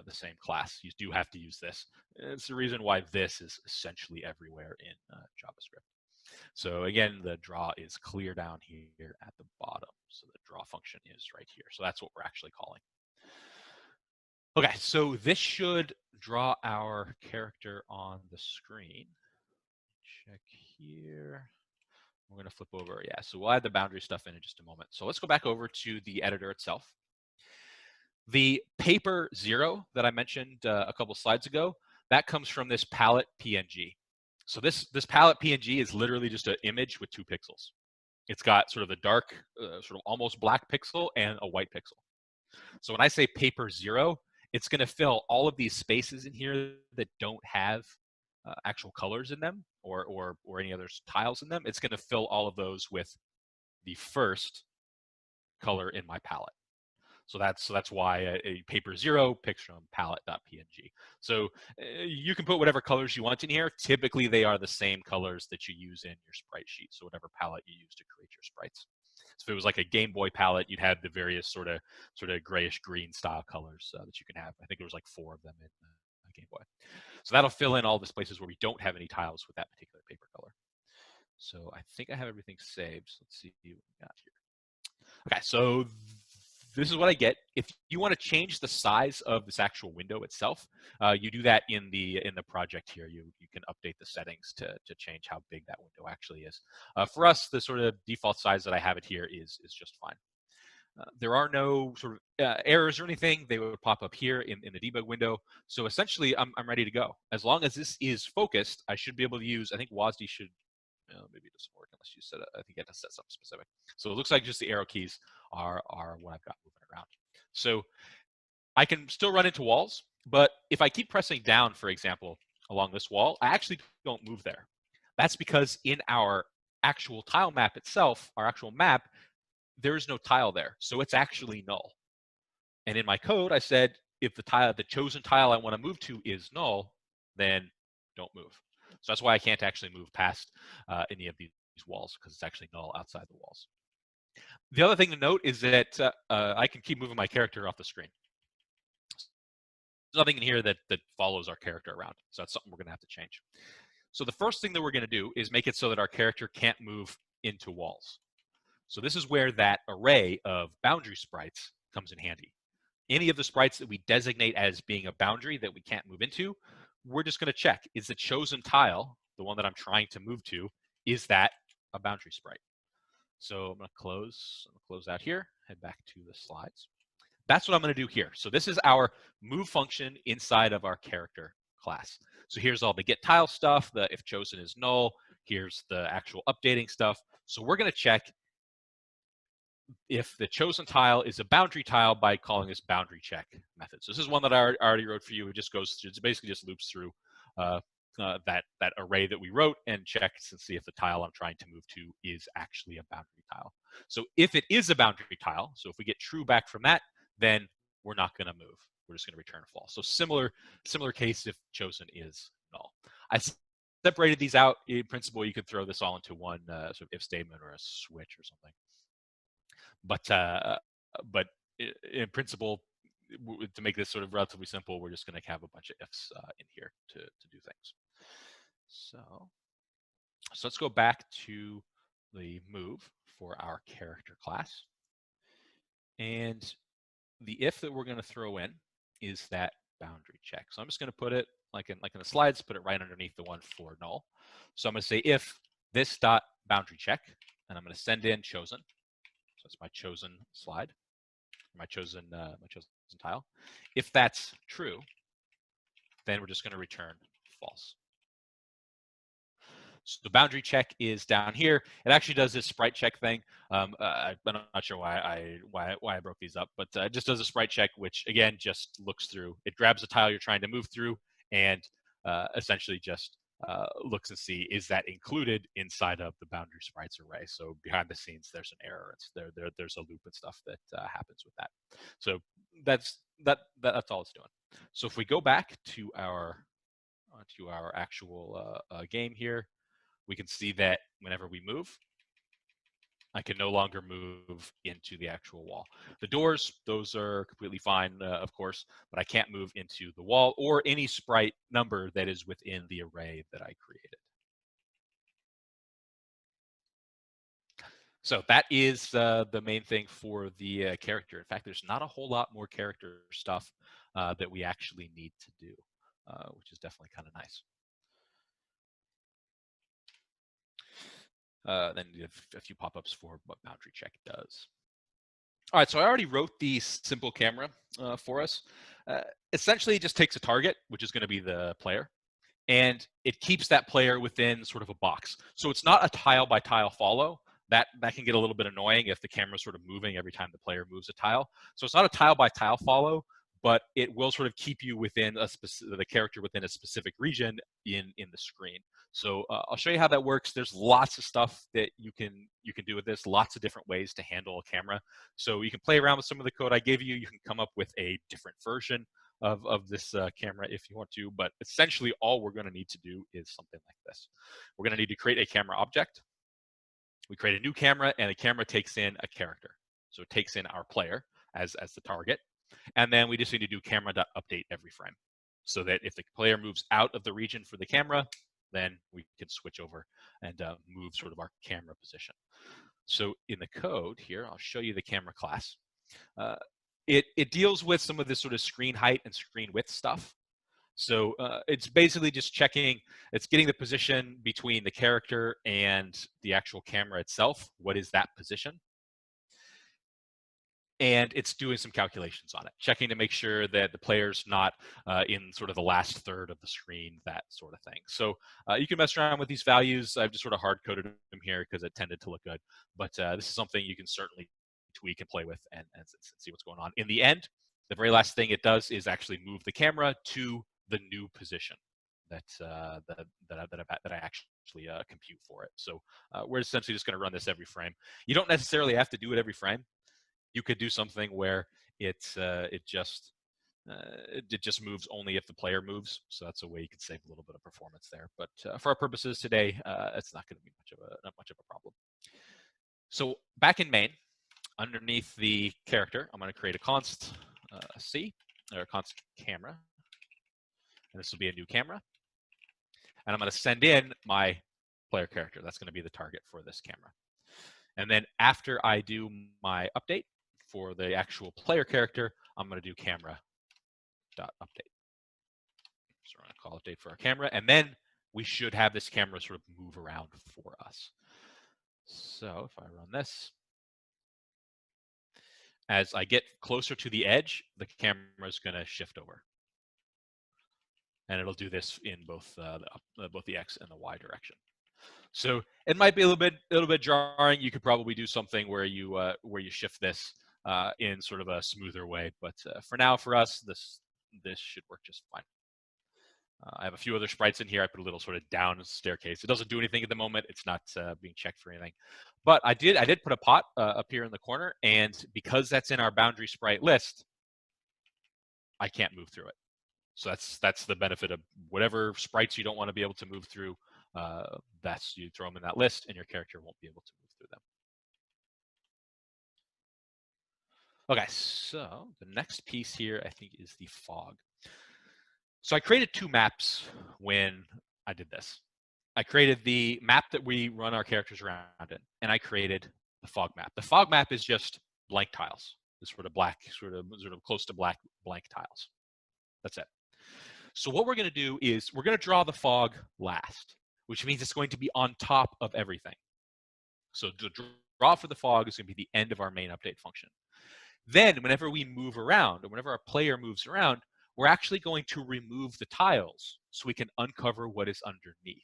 the same class. You do have to use this. It's the reason why this is essentially everywhere in JavaScript. So again, the draw is clear down here at the bottom. So the draw function is right here. So that's what we're actually calling. Okay, so this should draw our character on the screen. Check here. We're going to flip over. Yeah, so we'll add the boundary stuff in just a moment. So let's go back over to the editor itself. The paper 0 that I mentioned a couple slides ago, that comes from this palette PNG. So this palette PNG is literally just an image with 2 pixels. It's got sort of the dark, sort of almost black pixel and a white pixel. So when I say paper 0, it's going to fill all of these spaces in here that don't have actual colors in them or any other tiles in them. It's going to fill all of those with the first color in my palette. So that's why a paper 0 picks from palette.png. So you can put whatever colors you want in here. Typically, they are the same colors that you use in your sprite sheet. So whatever palette you use to create your sprites. So if it was like a Game Boy palette, you'd have the various sort of grayish green style colors that you can have. I think there was like 4 of them in Game Boy. So that'll fill in all the places where we don't have any tiles with that particular paper color. So I think I have everything saved. So let's see what we got here. Okay, so this is what I get. If you want to change the size of this actual window itself, you do that in the project here. You can update the settings to change how big that window actually is. For us, the sort of default size that I have it here is just fine. There are no sort of errors or anything. They would pop up here in the debug window. So essentially, I'm ready to go. As long as this is focused, I should be able to use, I think WASD should, maybe it doesn't work unless you set it. I think you have to set something specific. So it looks like just the arrow keys are what I've got moving around. So I can still run into walls, but if I keep pressing down, for example, along this wall, I actually don't move there. That's because in our actual tile map itself, our actual map, there is no tile there. So it's actually null. And in my code, I said, if the chosen tile I want to move to is null, then don't move. So that's why I can't actually move past any of these walls, because it's actually null outside the walls. The other thing to note is that I can keep moving my character off the screen. There's nothing in here that follows our character around. So that's something we're going to have to change. So the first thing that we're going to do is make it so that our character can't move into walls. So this is where that array of boundary sprites comes in handy. Any of the sprites that we designate as being a boundary that we can't move into, we're just going to check, is the chosen tile, the one that I'm trying to move to, is that a boundary sprite? So I'm going to close out here, head back to the slides. That's what I'm going to do here. So this is our move function inside of our character class. So here's all the get tile stuff, the if chosen is null, here's the actual updating stuff. So we're going to check if the chosen tile is a boundary tile by calling this boundary check method. So this is one that I already wrote for you. It just goes through, it basically just loops through that array that we wrote and checks and see if the tile I'm trying to move to is actually a boundary tile. So if it is a boundary tile, so if we get true back from that, then we're not going to move. We're just going to return false. So similar case if chosen is null. I separated these out. In principle, you could throw this all into one sort of if statement or a switch or something. But in principle, to make this sort of relatively simple, we're just going to have a bunch of ifs in here to do things. So let's go back to the move for our character class. And the if that we're going to throw in is that boundary check. So I'm just going to put it like in the slides, put it right underneath the one for null. So I'm going to say if this dot boundary check, and I'm going to send in chosen. So it's my chosen slide, my chosen tile. If that's true, then we're just going to return false. So the boundary check is down here. It actually does this sprite check thing. I'm not sure why I broke these up, but it just does a sprite check, which again just looks through. It grabs the tile you're trying to move through and essentially just looks and see is that included inside of the boundary sprites array. So behind the scenes, there's an error. There's a loop and stuff that happens with that. So that's all it's doing. So if we go back to our actual game here, we can see that whenever we move, I can no longer move into the actual wall. The doors, those are completely fine, of course, but I can't move into the wall or any sprite number that is within the array that I created. So that is the main thing for the character. In fact, there's not a whole lot more character stuff that we actually need to do, which is definitely kind of nice. Then you have a few pop-ups for what boundary check does. All right, so I already wrote the simple camera for us. Essentially, it just takes a target, which is going to be the player, and it keeps that player within sort of a box. So it's not a tile by tile follow. That can get a little bit annoying if the camera's sort of moving every time the player moves a tile. So it's not a tile by tile follow, but it will sort of keep you within the character within a specific region in the screen. So I'll show you how that works. There's lots of stuff that you can do with this, lots of different ways to handle a camera. So you can play around with some of the code I gave you. You can come up with a different version of this camera if you want to, but essentially all we're going to need to do is something like this. We're going to need to create a camera object. We create a new camera, and the camera takes in a character. So it takes in our player as the target. And then we just need to do camera.update every frame so that if the player moves out of the region for the camera, then we can switch over and move sort of our camera position. So in the code here, I'll show you the camera class. It deals with some of this sort of screen height and screen width stuff. So it's basically just checking, it's getting the position between the character and the actual camera itself. What is that position? and it's doing some calculations on it, checking to make sure that the player's not in sort of the last third of the screen, that sort of thing. So you can mess around with these values. I've just sort of hard-coded them here because it tended to look good, but this is something you can certainly tweak and play with and see what's going on. In the end, the very last thing it does is actually move the camera to the new position that I actually compute for it. So we're essentially just going to run this every frame. You don't necessarily have to do it every frame. You could do something where it just moves only if the player moves. So that's a way you can save a little bit of performance there. But for our purposes today, it's not going to be not much of a problem. So back in main, underneath the character, I'm going to create a const C or a const camera, and this will be a new camera. And I'm going to send in my player character. That's going to be the target for this camera. And then after I do my update for the actual player character, I'm going to do camera.update. So we're going to call update for our camera, and then we should have this camera sort of move around for us. So if I run this, as I get closer to the edge, the camera is going to shift over. And it'll do this in both the X and the Y direction. So it might be a little bit jarring. You could probably do something where you shift this in sort of a smoother way. But for now, for us, this should work just fine. I have a few other sprites in here. I put a little sort of down staircase. It doesn't do anything at the moment. It's not being checked for anything. But I did put a pot up here in the corner, and because that's in our boundary sprite list, I can't move through it. So that's the benefit of whatever sprites you don't want to be able to move through. You throw them in that list, and your character won't be able to move through them. Okay, so the next piece here, I think, is the fog. So I created two maps when I did this. I created the map that we run our characters around in, and I created the fog map. The fog map is just blank tiles. It's sort of black, sort of close to blank tiles. That's it. So what we're going to do is we're going to draw the fog last, which means it's going to be on top of everything. So the draw for the fog is going to be the end of our main update function. Then whenever we move around, or whenever our player moves around, we're actually going to remove the tiles so we can uncover what is underneath.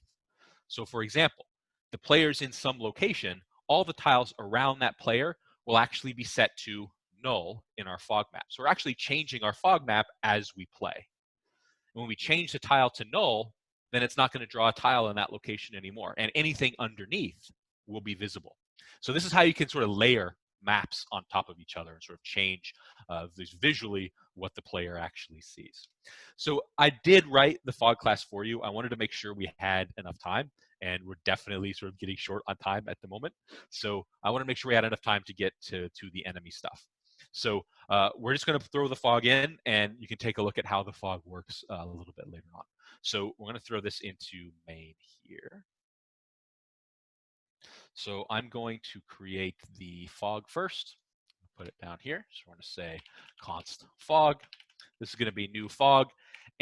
So for example, the player's in some location, all the tiles around that player will actually be set to null in our fog map. So we're actually changing our fog map as we play. When we change the tile to null, then it's not going to draw a tile in that location anymore, and anything underneath will be visible. So this is how you can sort of layer maps on top of each other and sort of change visually what the player actually sees. So I did write the fog class for you. I wanted to make sure we had enough time, and we're definitely sort of getting short on time at the moment. So I want to make sure we had enough time to get to the enemy stuff. So we're just going to throw the fog in, and you can take a look at how the fog works a little bit later on. So we're going to throw this into main here. So I'm going to create the fog first. Put it down here. So we're going to say const fog. This is going to be new fog,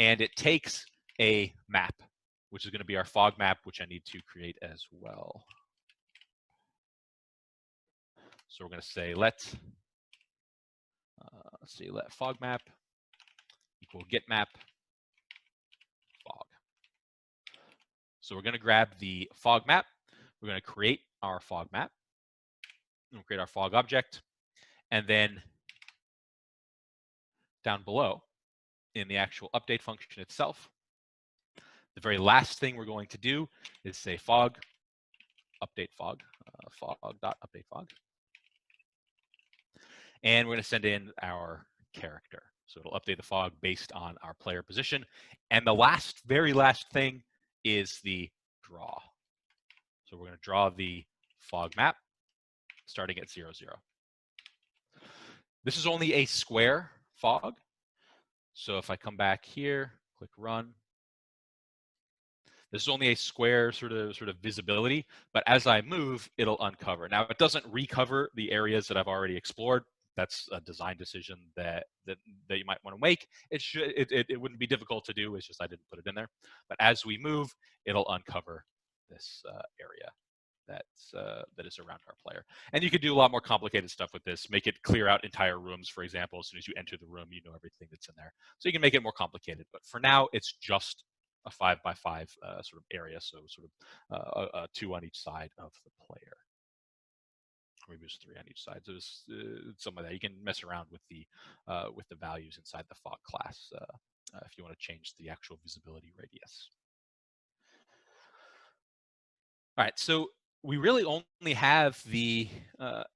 and it takes a map, which is going to be our fog map, which I need to create as well. So we're going to say let fog map equal get map fog. So we're going to grab the fog map. We're going to create our fog map. We'll create our fog object. And then down below in the actual update function itself, the very last thing we're going to do is say fog update fog, fog.update fog. And we're going to send in our character. So it'll update the fog based on our player position. And the very last thing is the draw. So we're going to draw the fog map starting at 0, 0. This is only a square fog. So if I come back here, click run, this is only a square sort of visibility, but as I move, it'll uncover. Now, it doesn't recover the areas that I've already explored. That's a design decision that you might want to make. It wouldn't be difficult to do. It's just I didn't put it in there. But as we move, it'll uncover this area that is around our player. And you could do a lot more complicated stuff with this. Make it clear out entire rooms, for example. As soon as you enter the room, you know everything that's in there. So you can make it more complicated. But for now, it's just a 5x5 sort of area. So sort of 2 on each side of the player. Maybe there's 3 on each side. So it's some of that. You can mess around with the values inside the fog class if you want to change the actual visibility radius. All right, so we really only have the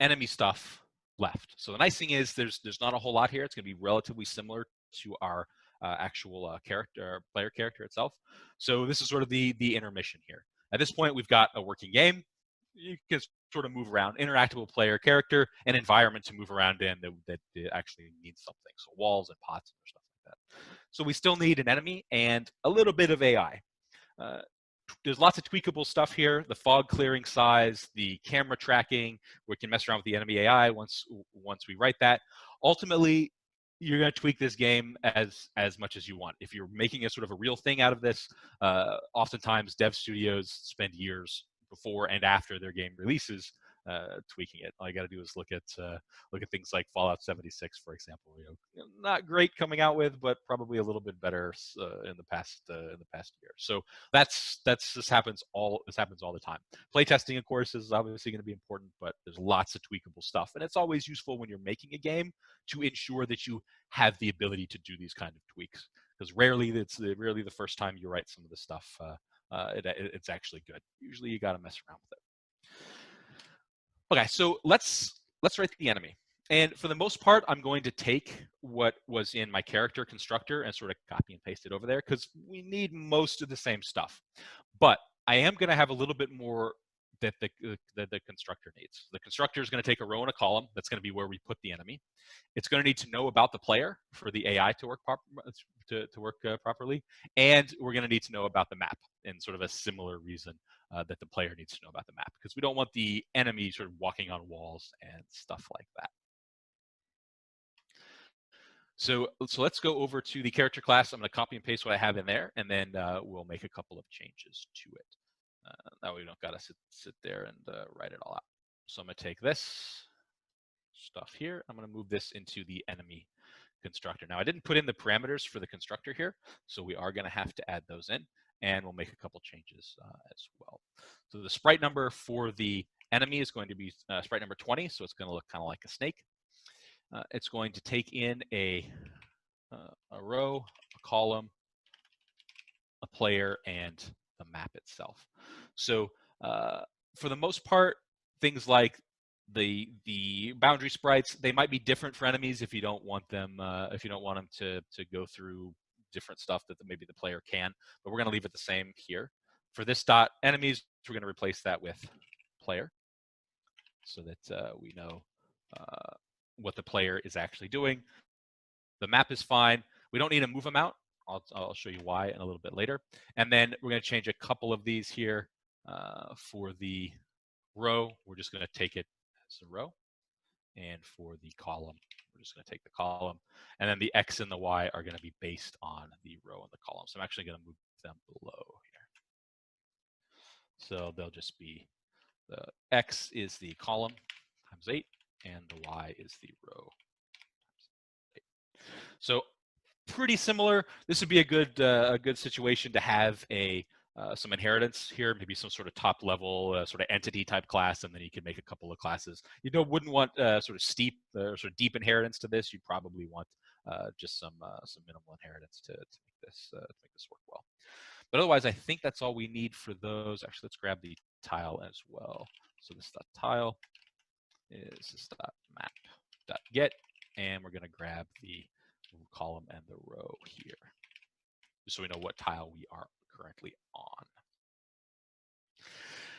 enemy stuff left. So the nice thing is there's not a whole lot here. It's going to be relatively similar to our actual player character itself. So this is sort of the intermission here. At this point, we've got a working game. You can sort of move around, interactable player character, an environment to move around in that actually means something. So walls and pots and stuff like that. So we still need an enemy and a little bit of AI. There's lots of tweakable stuff here. The fog clearing size, the camera tracking. We can mess around with the enemy AI once we write that. Ultimately, you're going to tweak this game as much as you want. If you're making a sort of a real thing out of this, oftentimes dev studios spend years before and after their game releases tweaking it. All you got to do is look at things like Fallout 76, for example. Not great coming out with, but probably a little bit better in the past year. So this happens all the time. Playtesting, of course, is obviously going to be important, but there's lots of tweakable stuff, and it's always useful when you're making a game to ensure that you have the ability to do these kind of tweaks, because rarely the first time you write some of the stuff it's actually good. Usually you got to mess around with it. Okay, so let's write the enemy. And for the most part, I'm going to take what was in my character constructor and sort of copy and paste it over there, because we need most of the same stuff. But I am going to have a little bit more that the constructor needs. The constructor is going to take a row and a column. That's going to be where we put the enemy. It's going to need to know about the player for the AI to work properly. And we're going to need to know about the map in sort of a similar reason that the player needs to know about the map, because we don't want the enemy sort of walking on walls and stuff like that. So let's go over to the character class. I'm going to copy and paste what I have in there, and then we'll make a couple of changes to it. That way we don't got to sit there and write it all out. So I'm going to take this stuff here. I'm going to move this into the enemy constructor. Now, I didn't put in the parameters for the constructor here, so we are going to have to add those in, and we'll make a couple changes as well. So the sprite number for the enemy is going to be sprite number 20, so it's going to look kind of like a snake. It's going to take in a row, a column, a player, and the map itself. So for the most part, things like the boundary sprites, they might be different for enemies if you don't want them to go through different stuff that maybe the player can, but we're going to leave it the same here. For this dot enemies, we're going to replace that with player, so that we know what the player is actually doing. The map is fine. We don't need to move them out. I'll show you why in a little bit later. And then we're going to change a couple of these here. For the row, we're just going to take it as a row. And for the column, we're just going to take the column. And then the X and the Y are going to be based on the row and the column. So I'm actually going to move them below here. So they'll just be, the X is the column times 8, and the Y is the row times 8. So pretty similar. This would be a good situation to have some inheritance here, maybe some sort of top level sort of entity type class, and then you can make a couple of classes. You wouldn't want sort of deep inheritance to this. You'd probably want just some minimal inheritance to make this work well. But otherwise, I think that's all we need for those. Actually, let's grab the tile as well. So this .tile is this .map.get, and we're going to grab the column and the row here, just so we know what tile we are currently on.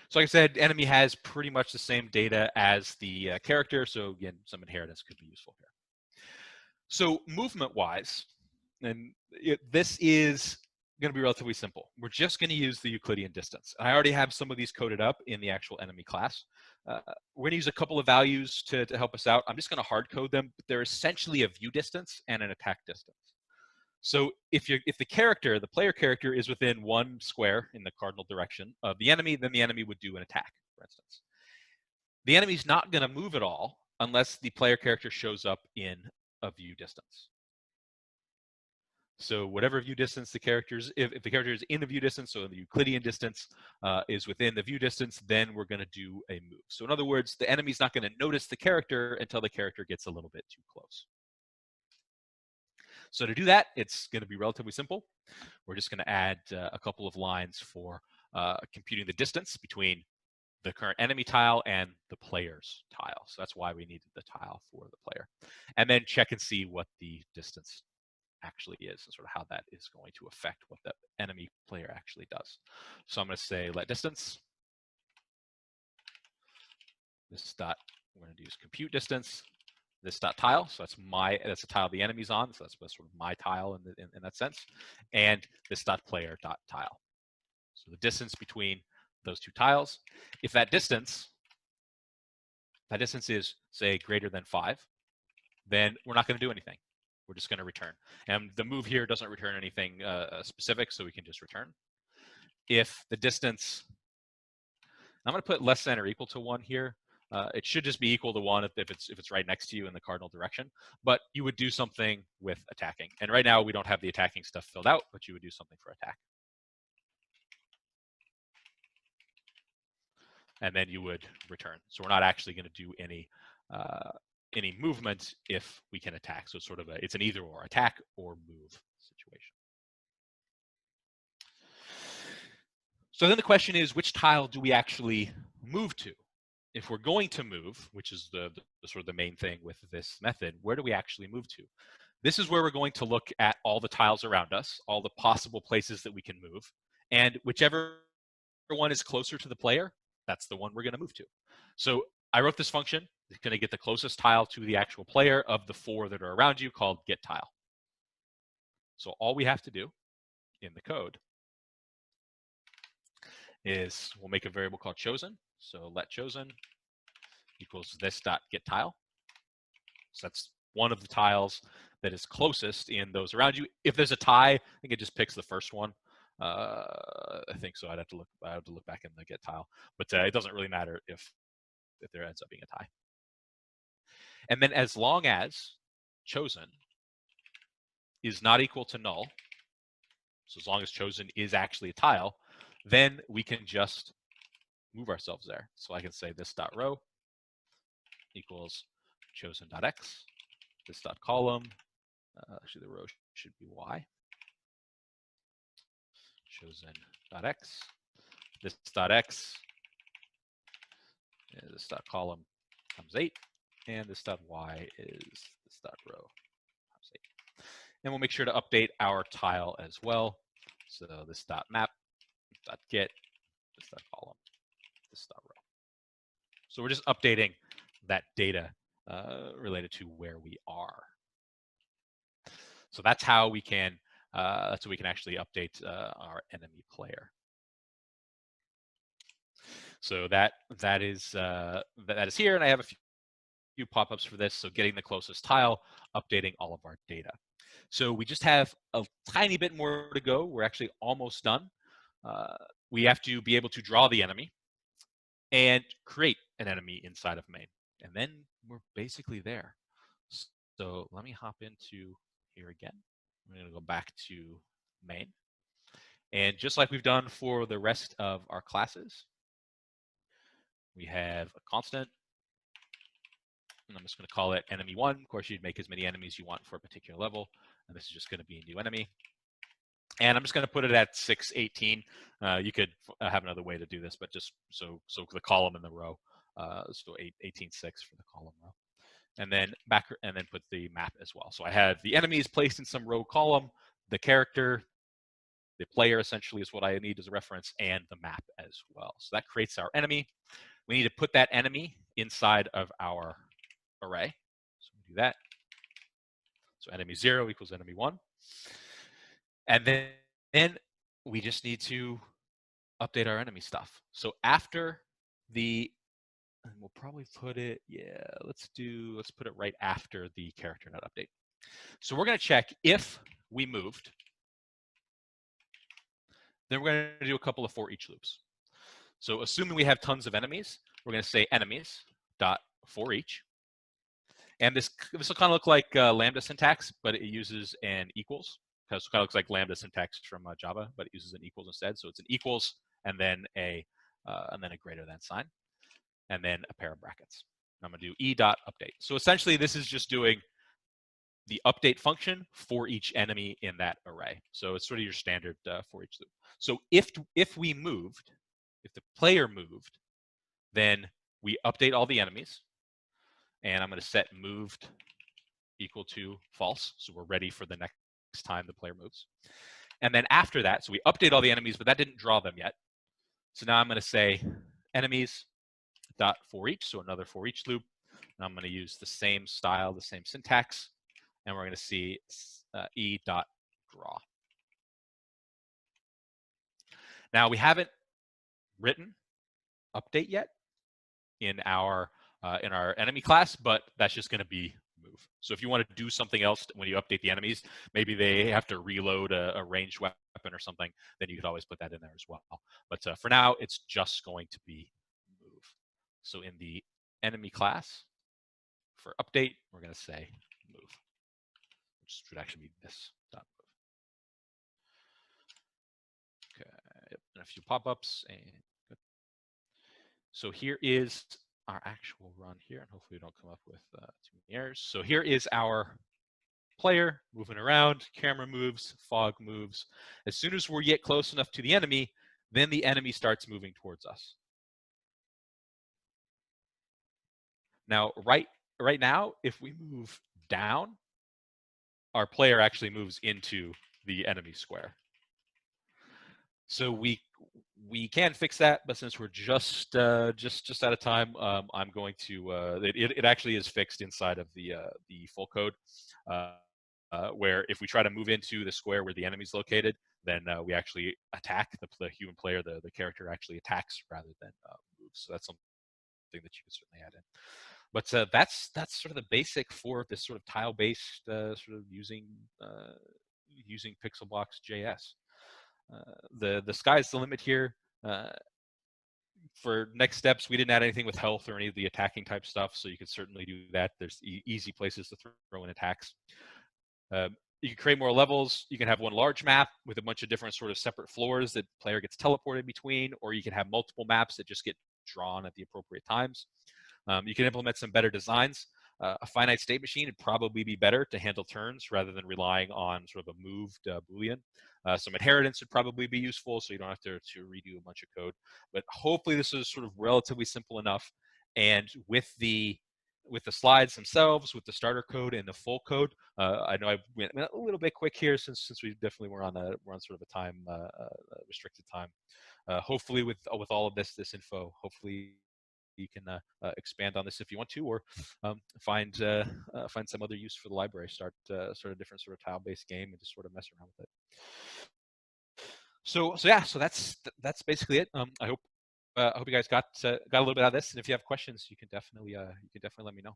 So like I said, enemy has pretty much the same data as the character, so again, some inheritance could be useful here. So movement-wise, and this is going to be relatively simple. We're just going to use the Euclidean distance. I already have some of these coded up in the actual enemy class. We're going to use a couple of values to help us out. I'm just going to hard code them, but they're essentially a view distance and an attack distance. So if the player character is within 1 square in the cardinal direction of the enemy, then the enemy would do an attack, for instance. The enemy's not going to move at all unless the player character shows up in a view distance. So whatever view distance the characters, if the character is in the view distance, so the Euclidean distance is within the view distance, then we're going to do a move. So in other words, the enemy's not going to notice the character until the character gets a little bit too close. So to do that, it's going to be relatively simple. We're just going to add a couple of lines for computing the distance between the current enemy tile and the player's tile. So that's why we needed the tile for the player. And then check and see what the distance actually is and sort of how that is going to affect what the enemy player actually does. So I'm going to say let distance. This dot, we're going to use compute distance. This dot tile, so that's the tile the enemy's on, so that's sort of my tile in that sense. And this dot player dot tile. So the distance between those two tiles. If that distance is, say, greater than 5, then we're not going to do anything. We're just going to return. And the move here doesn't return anything specific, so we can just return. If the distance, I'm going to put less than or equal to 1 here. It should just be equal to 1 if it's right next to you in the cardinal direction. But you would do something with attacking. And right now we don't have the attacking stuff filled out, but you would do something for attack. And then you would return. So we're not actually going to do any movement if we can attack. So it's sort of it's an either or, attack or move situation. So then the question is, which tile do we actually move to? If we're going to move, which is the sort of the main thing with this method, where do we actually move to? This is where we're going to look at all the tiles around us, all the possible places that we can move, and whichever one is closer to the player, that's the one we're going to move to. So I wrote this function. It's going to get the closest tile to the actual player of the 4 that are around you, called getTile. So all we have to do in the code is we'll make a variable called chosen. So let chosen equals this dot get tile. So that's one of the tiles that is closest in those around you. If there's a tie, I think it just picks the first one. I think so. I have to look back in the get tile, but it doesn't really matter if there ends up being a tie. And then as long as chosen is not equal to null, so as long as chosen is actually a tile, then we can just move ourselves there. So I can say this dot row equals chosen dot x, this dot column, actually the row should be y, chosen dot x, this dot x, and this dot column times 8, and this dot y is this dot row times 8. And we'll make sure to update our tile as well. So this dot map, dot get, this dot column, this dot row. So we're just updating that data related to where we are. So that's how we can actually update our enemy player. So that is here, and I have a few pop-ups for this. So getting the closest tile, updating all of our data. So we just have a tiny bit more to go. We're actually almost done. We have to be able to draw the enemy and create an enemy inside of main. And then we're basically there. So let me hop into here again. I'm going to go back to main. And just like we've done for the rest of our classes, we have a constant. And I'm just going to call it enemy1. Of course, you'd make as many enemies you want for a particular level. And this is just going to be a new enemy. And I'm just going to put it at 618. You could have another way to do this, but just so the column and the row. So 18.6 for the column row. And then put the map as well. So I have the enemies placed in some row column, the character, the player essentially is what I need as a reference, and the map as well. So that creates our enemy. We need to put that enemy inside of our array. So we do that. So enemy0 equals enemy1. And then we just need to update our enemy stuff. So after and we'll probably put it, let's put it right after the character.update. So we're going to check if we moved. Then we're going to do a couple of for each loops. So assuming we have tons of enemies, we're going to say enemies dot for each. And this will kind of look like Lambda syntax, but it uses an equals. Because it kind of looks like Lambda syntax from Java, but it uses an equals instead. So it's an equals and then a greater than sign, and then a pair of brackets. I'm going to do e.update. So essentially, this is just doing the update function for each enemy in that array. So it's sort of your standard for each loop. So if we moved, if the player moved, then we update all the enemies. And I'm going to set moved equal to false. So we're ready for the next time the player moves. And then after that, so we update all the enemies, but that didn't draw them yet. So now I'm going to say enemies dot for each, so another for each loop. And I'm going to use the same style, the same syntax, and we're going to see e dot draw. Now we haven't written update yet in our enemy class, but that's just going to be move. So if you want to do something else when you update the enemies, maybe they have to reload a ranged weapon or something, then you could always put that in there as well. But for now, it's just going to be move. So in the enemy class, for update, we're going to say move, which should actually be this dot move. Okay, yep. And a few pop-ups, and good. So here is our actual run here, and hopefully we don't come up with too many errors. So here is our player moving around, camera moves, fog moves. As soon as we get close enough to the enemy, then the enemy starts moving towards us. Now, right now, if we move down, our player actually moves into the enemy square. So we can fix that, but since we're just out of time, I'm going to. It actually is fixed inside of the full code, where if we try to move into the square where the enemy's located, then we actually attack the human player. The character actually attacks rather than moves. So that's something that you can certainly add in. But that's sort of the basic for this sort of tile-based sort of using Pixelbox.js. The sky's the limit here. For next steps, we didn't add anything with health or any of the attacking type stuff, so you can certainly do that. There's easy places to throw in attacks. You can create more levels. You can have one large map with a bunch of different sort of separate floors that player gets teleported between, or you can have multiple maps that just get drawn at the appropriate times. You can implement some better designs. A finite state machine would probably be better to handle turns rather than relying on sort of a moved Boolean. Some inheritance would probably be useful, so you don't have to redo a bunch of code. But hopefully this is sort of relatively simple enough. And with the slides themselves, with the starter code and the full code, I know I went a little bit quick here since we definitely were on sort of a time restricted time. Hopefully with all of this info, hopefully you can expand on this if you want to, or find some other use for the library. Start a different sort of tile-based game and just sort of mess around with it. So that's basically it. I hope you guys got a little bit out of this, and if you have questions, you can definitely let me know.